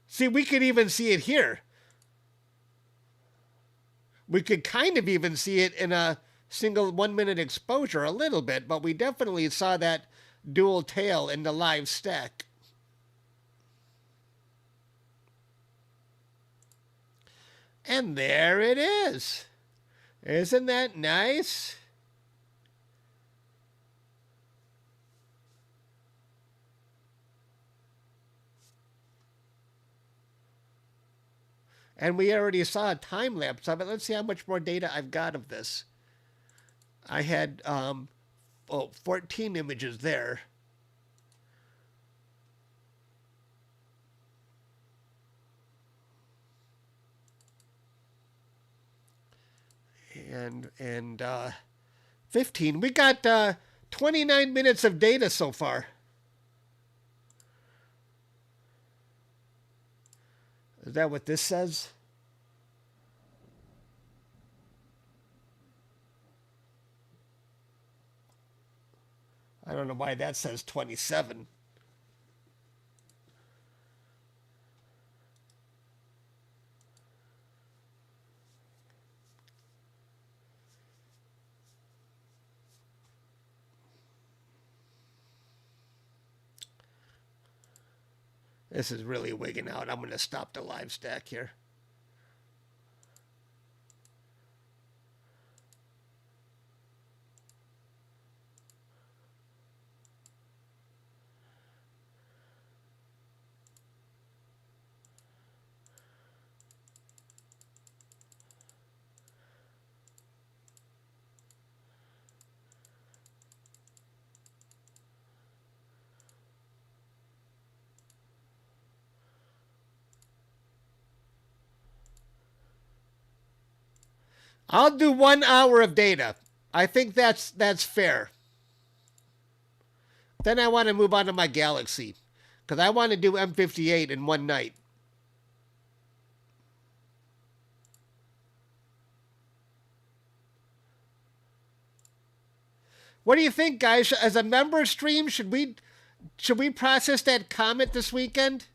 see, we could even see it here. We could kind of even see it in a single 1 minute exposure a little bit, but we definitely saw that dual tail in the live stack. And there it is. Isn't that nice? And we already saw a time lapse of it. Let's see how much more data I've got of this. I had 14 images there. And 15. We got 29 minutes of data so far. Is that what this says? I don't know why that says 27. This is really wigging out. I'm going to stop the live stack here. I'll do 1 hour of data. I think that's fair. Then I want to move on to my Galaxy, because I want to do M58 in one night. What do you think, guys? As a member stream, should we process that Comet this weekend?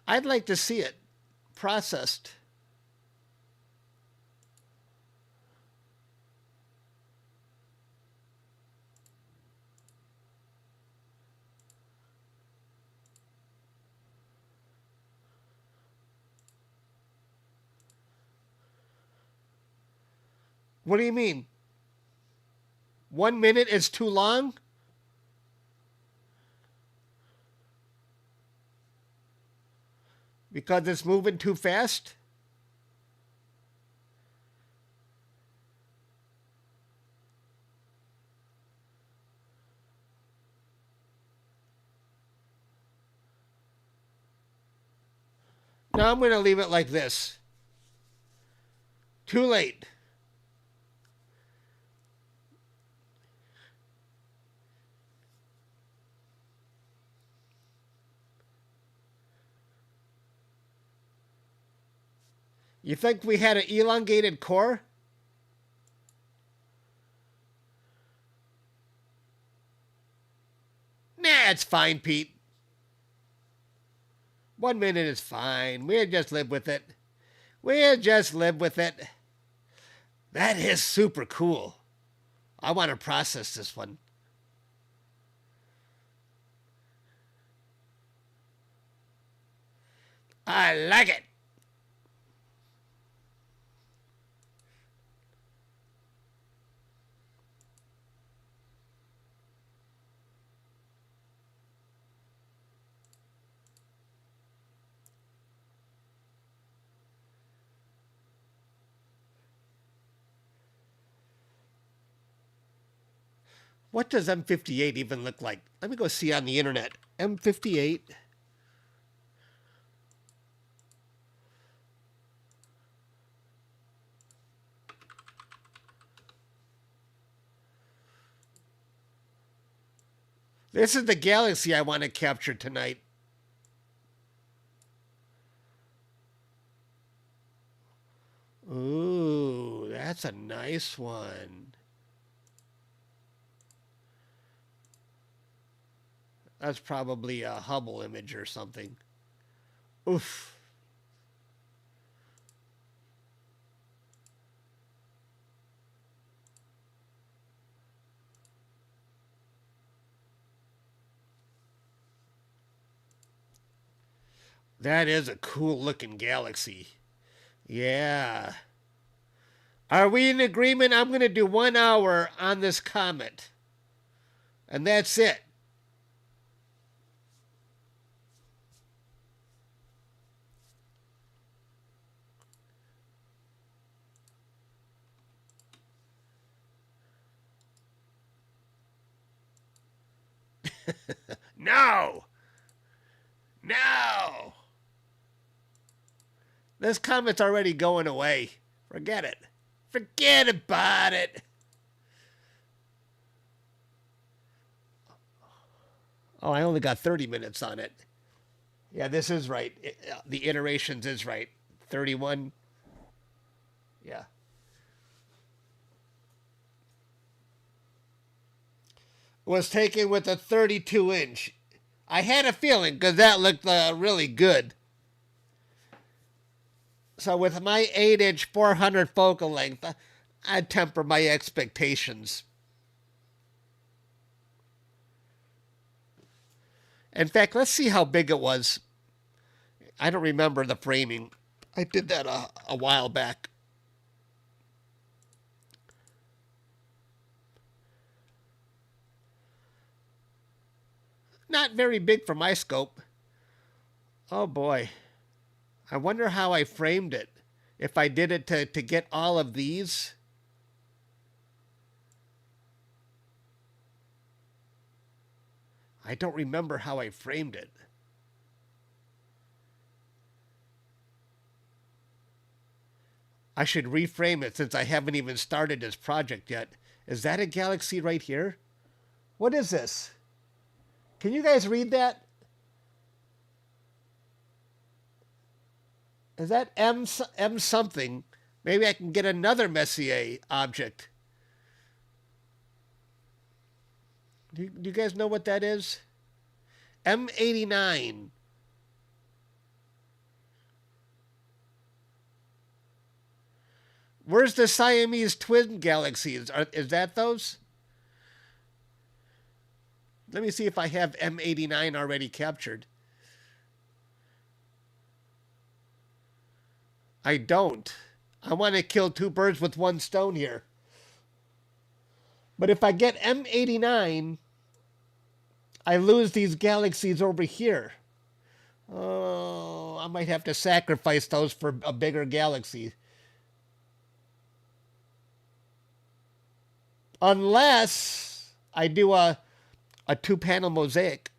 I'd like to see it processed. What do you mean? 1 minute is too long? Because it's moving too fast? Now I'm going to leave it like this. Too late. You think we had an elongated core? Nah, it's fine, Pete. 1 minute is fine. We'll just live with it. We'll just live with it. That is super cool. I want to process this one. I like it. What does M58 even look like? Let me go see on the internet. M58. This is the galaxy I want to capture tonight. Ooh, that's a nice one. That's probably a Hubble image or something. Oof. That is a cool looking galaxy. Yeah. Are we in agreement? I'm going to do 1 hour on this comet. And that's it. No! No! This comet's already going away. Forget it. Forget about it. Oh, I only got 30 minutes on it. Yeah, this is right. The iterations is right. 31. Yeah. Was taken with a 32-inch. I had a feeling because that looked really good. So with my 8-inch 400 focal length, I'd temper my expectations. In fact, let's see how big it was. I don't remember the framing. I did that a while back. Not very big for my scope. Oh boy. I wonder how I framed it. If I did it to get all of these. I don't remember how I framed it. I should reframe it since I haven't even started this project yet. Is that a galaxy right here? What is this? Can you guys read that? Is that M something? Maybe I can get another Messier object. Do you guys know what that is? M89. Where's the Siamese twin galaxies? Is that those? Let me see if I have M89 already captured. I don't. I want to kill 2 birds with 1 stone here. But if I get M89, I lose these galaxies over here. Oh, I might have to sacrifice those for a bigger galaxy. Unless I do a 2-panel mosaic.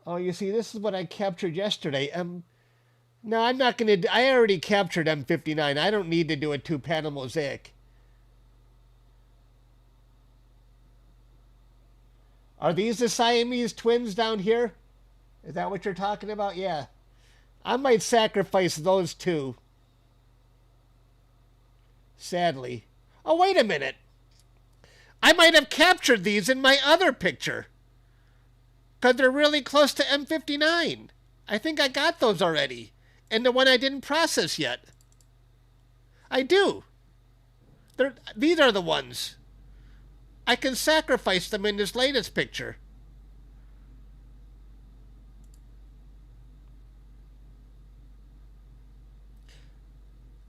Oh, you see, this is what I captured yesterday. No, I'm not going to... I already captured M59. I don't need to do a 2-panel mosaic. Are these the Siamese twins down here? Is that what you're talking about? Yeah. I might sacrifice those 2. Sadly. Oh, wait a minute. I might have captured these in my other picture. Because they're really close to M59. I think I got those already. And the one I didn't process yet. I do. These are the ones. I can sacrifice them in this latest picture.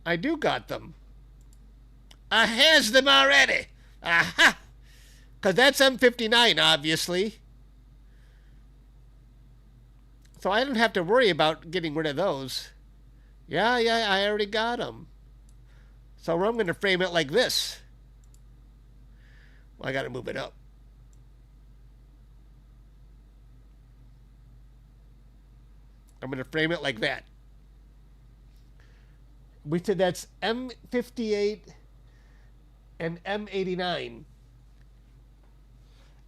I do got them. I has them already. Aha! Because that's M59, obviously. So I don't have to worry about getting rid of those. Yeah, I already got them. So I'm going to frame it like this. Well, I got to move it up. I'm going to frame it like that. We said that's M58 and M89.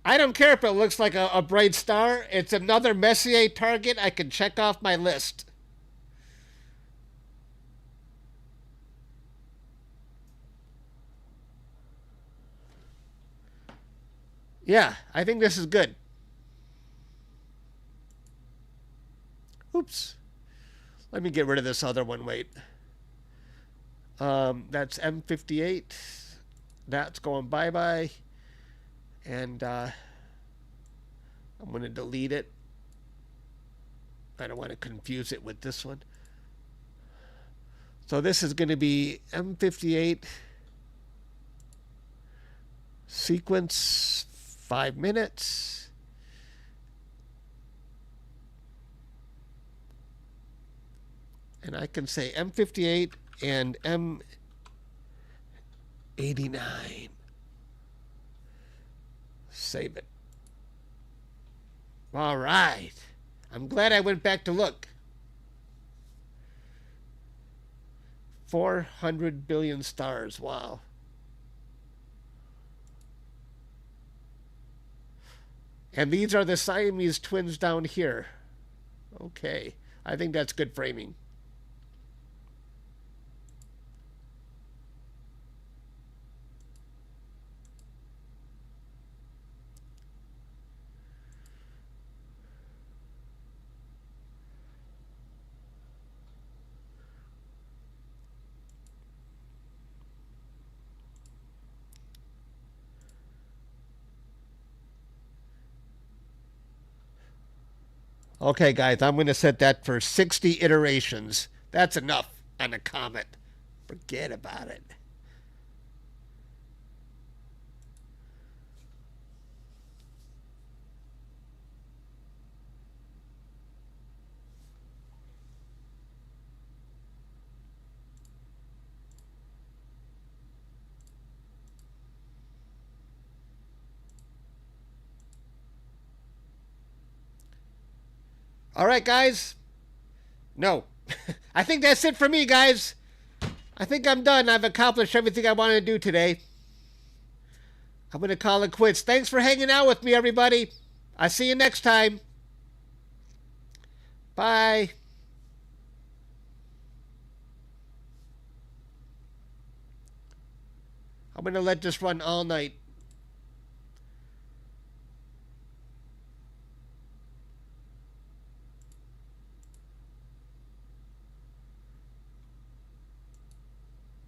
I don't care if it looks like a bright star. It's another Messier target I can check off my list. Yeah, I think this is good. Oops. Let me get rid of this other one. Wait. That's M58. That's going bye-bye. And I'm going to delete it. I don't want to confuse it with this one. So this is going to be M58 sequence 5 minutes. And I can say M58 and M89. Save it. All right. I'm glad I went back to look. 400 billion stars. Wow. And these are the Siamese twins down here. Okay. I think that's good framing. Okay, guys, I'm going to set that for 60 iterations. That's enough on a Comet. Forget about it. All right, guys. No. I think that's it for me, guys. I think I'm done. I've accomplished everything I wanted to do today. I'm going to call it quits. Thanks for hanging out with me, everybody. I'll see you next time. Bye. I'm going to let this run all night.